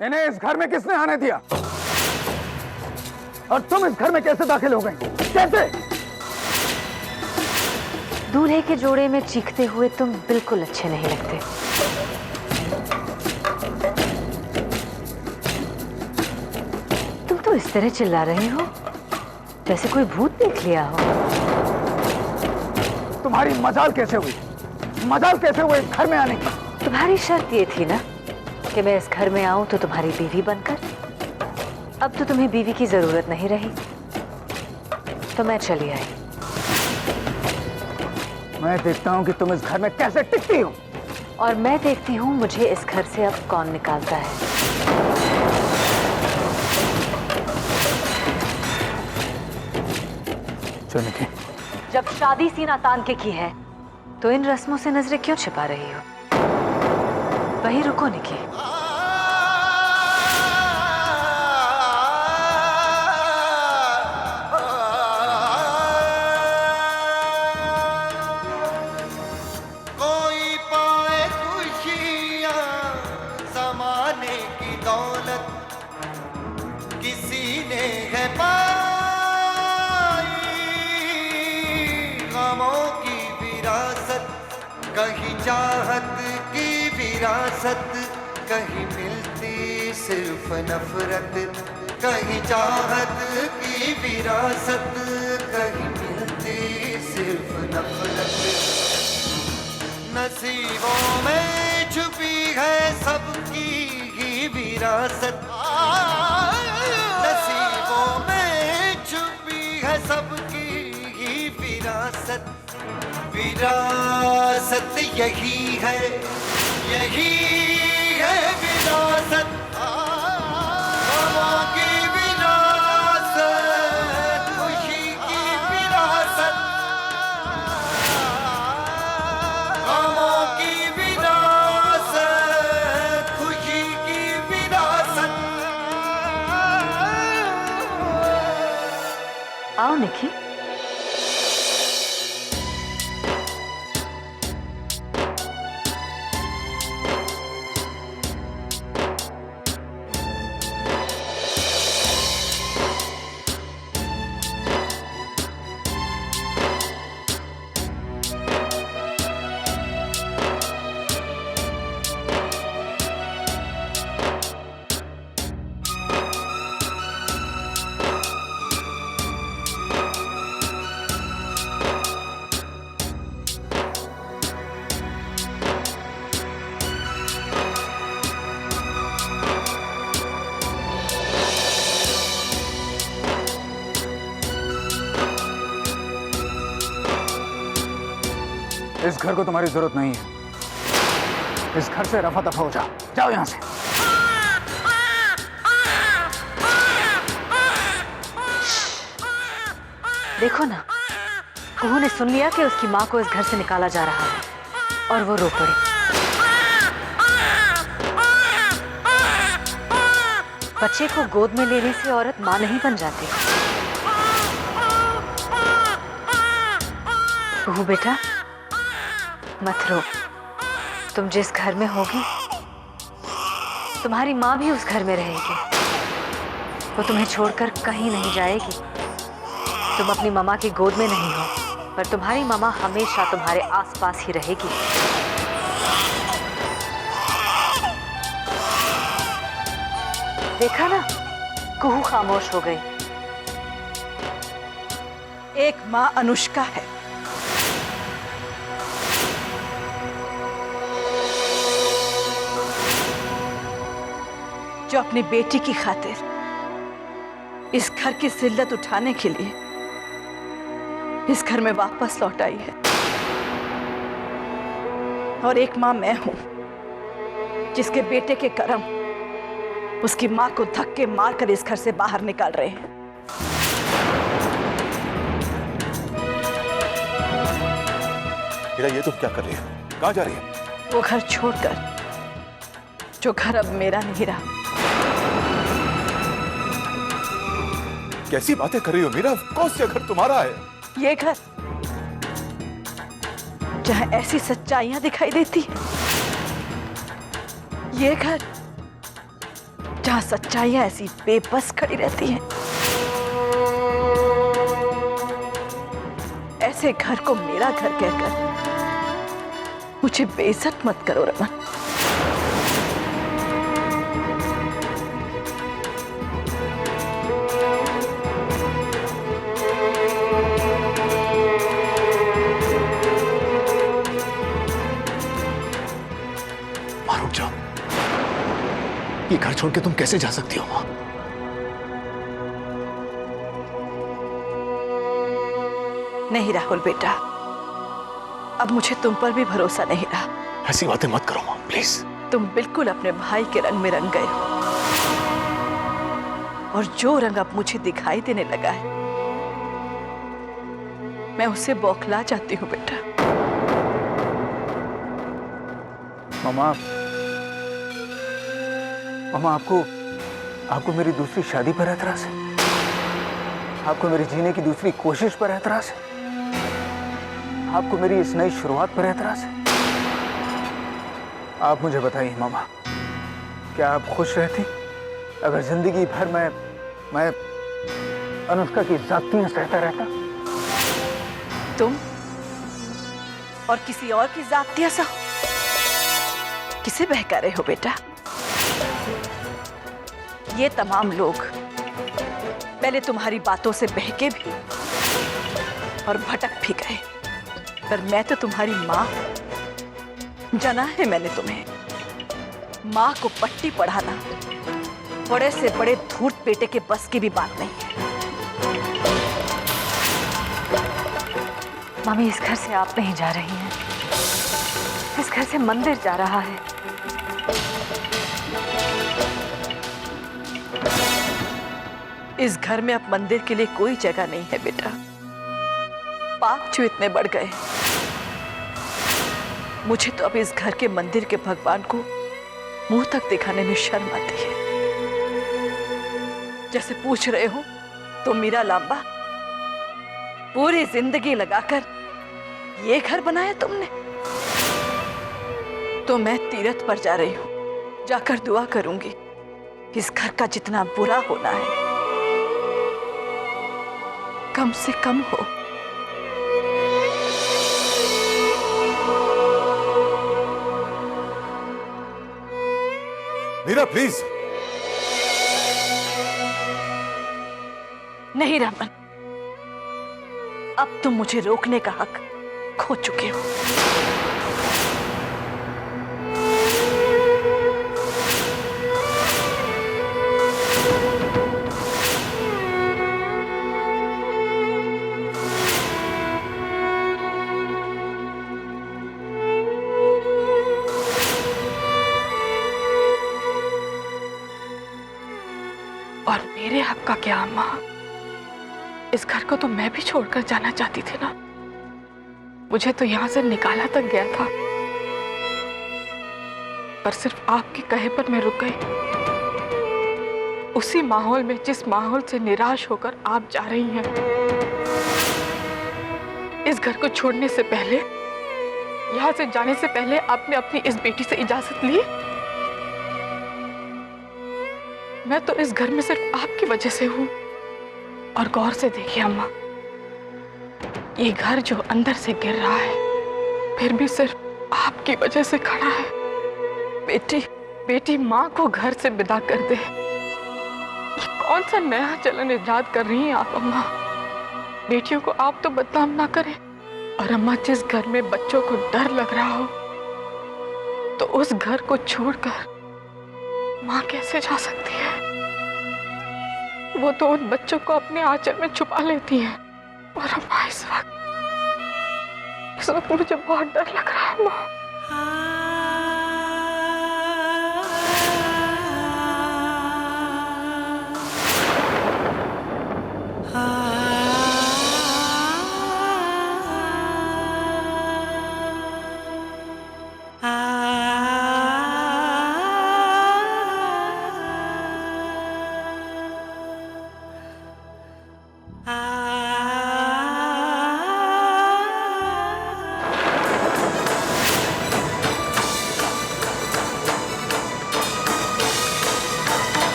इन्हें इस घर में किसने आने दिया? और तुम इस घर में कैसे दाखिल हो गई? कैसे? दूल्हे के जोड़े में चीखते हुए तुम बिल्कुल अच्छे नहीं लगते। तुम तो इस तरह चिल्ला रहे हो जैसे कोई भूत देख लिया हो। तुम्हारी मजाल कैसे हुई? मजाल कैसे हुई इस घर में आने की? तुम्हारी शर्त ये थी ना कि मैं इस घर में आऊं तो तुम्हारी बीवी बनकर। अब तो तुम्हें बीवी की जरूरत नहीं रही, तो मैं चली आई। मैं देखता हूं कि तुम इस घर में कैसे टिकती हो। और मैं देखती हूँ मुझे इस घर से अब कौन निकालता है। चलो निकी। जब शादी सीना तान के की है तो इन रस्मों से नजरें क्यों छिपा रही हो? वहीं रुको निकी। कोई पाए खुशियां ज़माने की दौलत, किसी ने है पाई गमों की विरासत, कहीं चाहत की विरासत, कहीं मिलती सिर्फ नफरत, कहीं चाहत की विरासत, कहीं मिलती सिर्फ नफरत। नसीबों में छुपी है सबकी ही विरासत, नसीबों में छुपी है सबकी ही विरासत। विरासत यही है, यही है विरासत। गमों की विरासत, खुशी की विरासत, गमों की विरासत, खुशी की विरासत। आओ निकी। इस घर को तुम्हारी जरूरत नहीं है। इस घर से रफा दफा हो जाओ। जाओ यहां से। देखो ना, कुहू ने सुन लिया कि उसकी माँ को इस घर से निकाला जा रहा है और वो रो पड़ी। बच्चे को गोद में लेने से औरत माँ नहीं बन जाती। कुहू बेटा, मत रो। तुम जिस घर में होगी तुम्हारी माँ भी उस घर में रहेगी। वो तुम्हें छोड़कर कहीं नहीं जाएगी। तुम अपनी मामा की गोद में नहीं हो, पर तुम्हारी मामा हमेशा तुम्हारे आसपास ही रहेगी। देखा ना, कुहू खामोश हो गई। एक माँ अनुष्का है, जो अपनी बेटी की खातिर इस घर की जिल्लत उठाने के लिए इस घर में वापस लौट आई है। और एक माँ मैं हूं, जिसके बेटे के कर्म उसकी माँ को धक्के मारकर इस घर से बाहर निकाल रहे हैं। ये तुम क्या कर रही हो? कहाँ जा रही है? वो घर छोड़कर, जो घर अब मेरा नहीं रहा। कैसी बातें कर रही हो मीरा? कौन सा घर तुम्हारा है? ये घर जहां ऐसी सच्चाइयां दिखाई देती है, ये घर जहां सच्चाइयां ऐसी बेबस खड़ी रहती हैं। ऐसे घर को मेरा घर कहकर मुझे बेइज्जत मत करो रमन। मां, रुक जाओ। ये घर छोड़ के तुम कैसे जा सकती हो मां? नहीं राहुल बेटा, अब मुझे तुम पर भी भरोसा नहीं रहा। ऐसी बातें मत करो मां, प्लीज। तुम बिल्कुल अपने भाई के रंग में रंग गए हो, और जो रंग अब मुझे दिखाई देने लगा है, मैं उससे बौखला जाती हूँ बेटा। मामा, आपको मेरी दूसरी शादी पर एतराज है? आपको मेरे जीने की दूसरी कोशिश पर एतराज है? आपको मेरी इस नई शुरुआत पर एतराज है? आप मुझे बताइए मामा, क्या आप खुश रहती अगर जिंदगी भर मैं अनुष्का की जातियां सहता रहता? तुम और किसी और की जातियां सहो? किसे बहका रहे हो बेटा? ये तमाम लोग पहले तुम्हारी बातों से बहके भी और भटक भी गए, पर मैं तो तुम्हारी माँ हूं। जाना है मैंने तुम्हें, माँ को पट्टी पढ़ाना बड़े से बड़े धूर्त बेटे के बस की भी बात नहीं है। मामी, इस घर से आप नहीं जा रही हैं, इस घर से मंदिर जा रहा है। इस घर में अब मंदिर के लिए कोई जगह नहीं है बेटा। पाप जो इतने बढ़ गए, मुझे तो अब इस घर के मंदिर के भगवान को मुंह तक दिखाने में शर्म आती है। जैसे पूछ रहे हो तो मीरा लांबा, पूरी जिंदगी लगाकर ये घर बनाया तुमने? तो मैं तीरथ पर जा रही हूं, जाकर दुआ करूंगी इस घर का जितना बुरा होना है कम से कम हो। मीरा प्लीज। नहीं रमन, अब तुम मुझे रोकने का हक खो चुके हो। और मेरे हक का क्या अम्मा? इस घर को तो मैं भी छोड़कर जाना चाहती थी ना। मुझे तो यहां से निकाला तक गया था, पर सिर्फ आपके कहे पर मैं रुक गई। उसी माहौल में जिस माहौल से निराश होकर आप जा रही हैं। इस घर को छोड़ने से पहले, यहां से जाने से पहले आपने अपनी इस बेटी से इजाजत ली? मैं तो इस घर में सिर्फ आपकी वजह से हूं। और गौर से देखिए अम्मा, ये घर जो अंदर से गिर रहा है, फिर भी सिर्फ आपकी वजह से खड़ा है। बेटी माँ को घर से विदा कर दे, ये कौन सा नया चलन इजाद कर रही हैं आप अम्मा? बेटियों को आप तो बदनाम ना करें। और अम्मा, जिस घर में बच्चों को डर लग रहा हो, तो उस घर को छोड़कर माँ कैसे जा सकती है? वो तो उन बच्चों को अपने आंचल में छुपा लेती हैं। और अम्मा, इस वक्त मुझे बहुत डर लग रहा है माँ।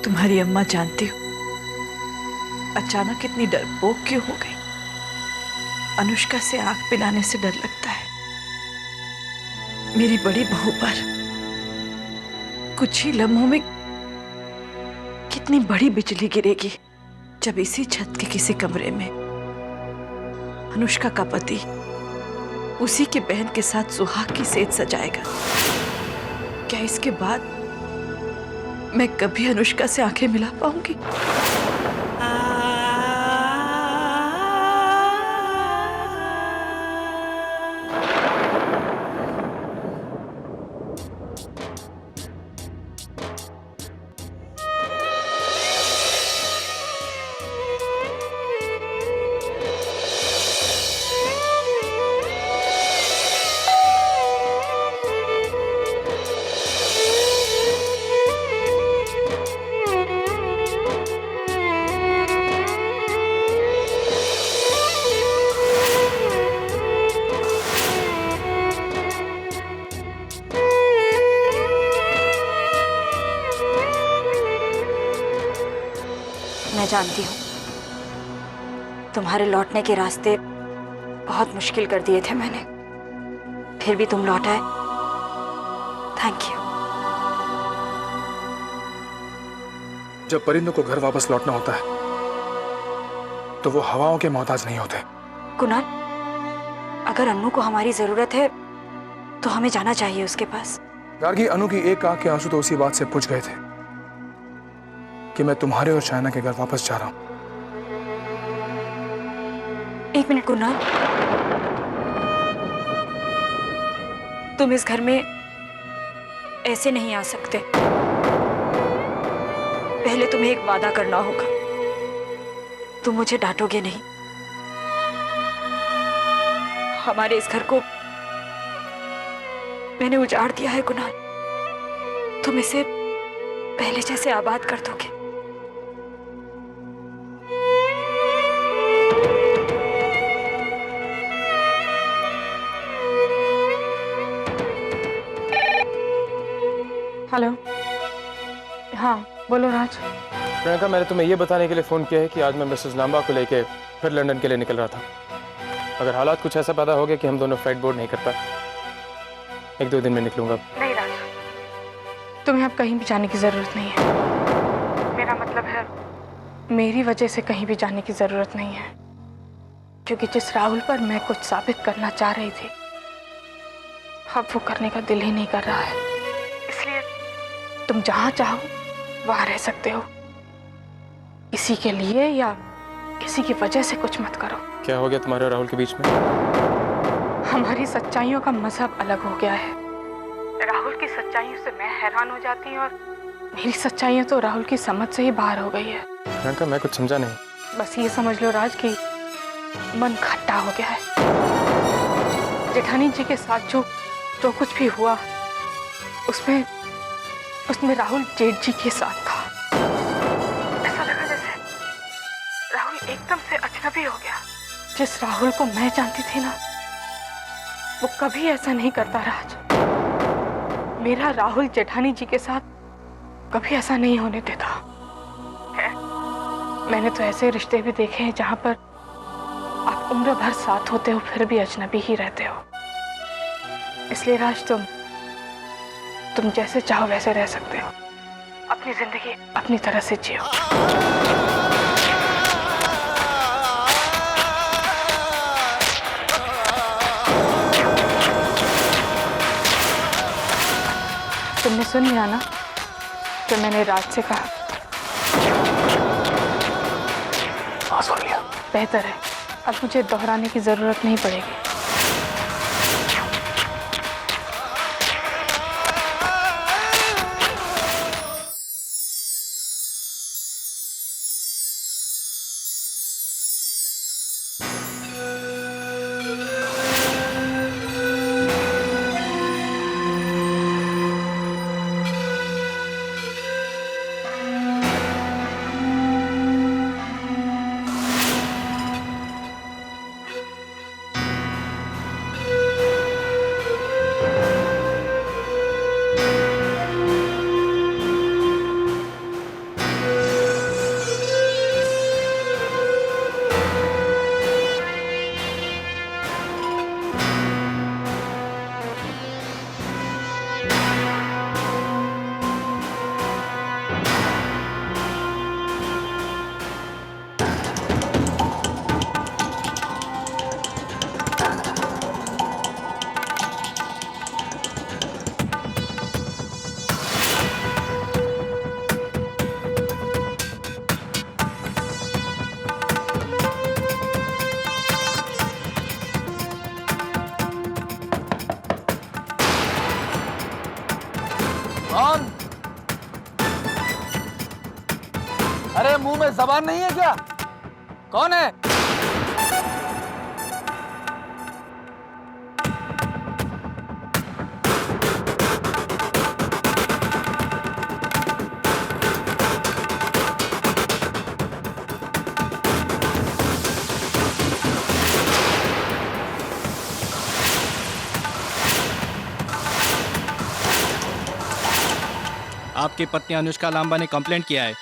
तुम्हारी अम्मा जानती हो अचानक इतनी डरपोक क्यों हो गई? अनुष्का से आंख पिलाने से डर लगता है। मेरी बड़ी बहू पर कुछ ही लम्हों में कितनी बड़ी बिजली गिरेगी जब इसी छत के किसी कमरे में अनुष्का का पति उसी के बहन के साथ सुहाग की सेज सजाएगा। क्या इसके बाद मैं कभी अनुष्का से आंखें मिला पाऊंगी? मैं जानती हूँ तुम्हारे लौटने के रास्ते बहुत मुश्किल कर दिए थे मैंने, फिर भी तुम लौट आए। Thank you. जब परिंदों को घर वापस लौटना होता है तो वो हवाओं के मोहताज नहीं होते। कुणाल, अगर अन्नू को हमारी जरूरत है तो हमें जाना चाहिए उसके पास। गार्गी, अनु की एक आंख के आंसू तो उसी बात से पुछ गए थे कि मैं तुम्हारे और शायना के घर वापस जा रहा हूं। एक मिनट कुणाल, तुम इस घर में ऐसे नहीं आ सकते। पहले तुम्हें एक वादा करना होगा। तुम मुझे डांटोगे नहीं। हमारे इस घर को मैंने उजाड़ दिया है कुणाल। तुम इसे पहले जैसे आबाद कर दोगे। हेलो, हाँ बोलो राज। प्रियंका, मैंने तुम्हें ये बताने के लिए फ़ोन किया है कि आज मैं मिसेस लांबा को लेके फिर लंदन के लिए निकल रहा था। अगर हालात कुछ ऐसा पैदा हो गया कि हम दोनों फ्लाइट बोर्ड नहीं कर पाए, 1-2 दिन में निकलूंगा। नहीं राज, तुम्हें अब कहीं भी जाने की ज़रूरत नहीं है। मेरा मतलब है मेरी वजह से कहीं भी जाने की ज़रूरत नहीं है, क्योंकि जिस राहुल पर मैं कुछ साबित करना चाह रही थी अब वो करने का दिल ही नहीं कर रहा है। इसलिए तुम जहाँ चाहो वहाँ रह सकते हो। किसी के लिए या किसी की वजह से कुछ मत करो। क्या हो गया तुम्हारे और राहुल के बीच में? हमारी सच्चाइयों का मजहब अलग हो गया है। राहुल की सच्चाइयों से मैं हैरान हो जाती हूँ और मेरी सच्चाइयाँ तो राहुल की समझ से ही बाहर हो गई है। प्रियंका, मैं कुछ समझा नहीं। बस ये समझ लो राज कि मन खट्टा हो गया है। जेठानी जी के साथ जो कुछ भी हुआ उसमें राहुल जेठ जी के साथ था। ऐसा लगा जैसे राहुल एकदम से अजनबी हो गया। जिस राहुल को मैं जानती थी ना, वो कभी ऐसा नहीं करता राज। मेरा राहुल जेठानी जी के साथ कभी ऐसा नहीं होने देता है। मैंने तो ऐसे रिश्ते भी देखे हैं जहां पर आप उम्र भर साथ होते हो फिर भी अजनबी ही रहते हो। इसलिए राज, तुम जैसे चाहो वैसे रह सकते हो। अपनी जिंदगी अपनी तरह से जियो। तुमने सुन लिया ना जो मैंने राज से कहा? हाँ, सुन लिया। बेहतर है, अब मुझे दोहराने की जरूरत नहीं पड़ेगी। अरे मुंह में जबान नहीं है क्या? कौन है? आपकी पत्नी अनुष्का लांबा ने कंप्लेंट किया है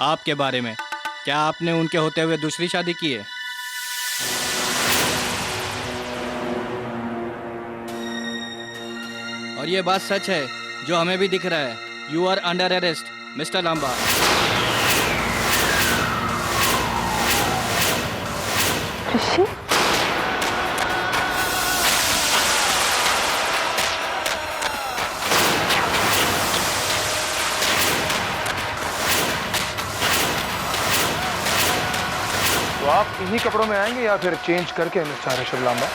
आपके बारे में। क्या आपने उनके होते हुए दूसरी शादी की है? और ये बात सच है जो हमें भी दिख रहा है। You are under arrest mister Lamba. Rishi, तो आप इन्हीं कपड़ों में आएंगे या फिर चेंज करके मिस्टर ऋषभ लांबा?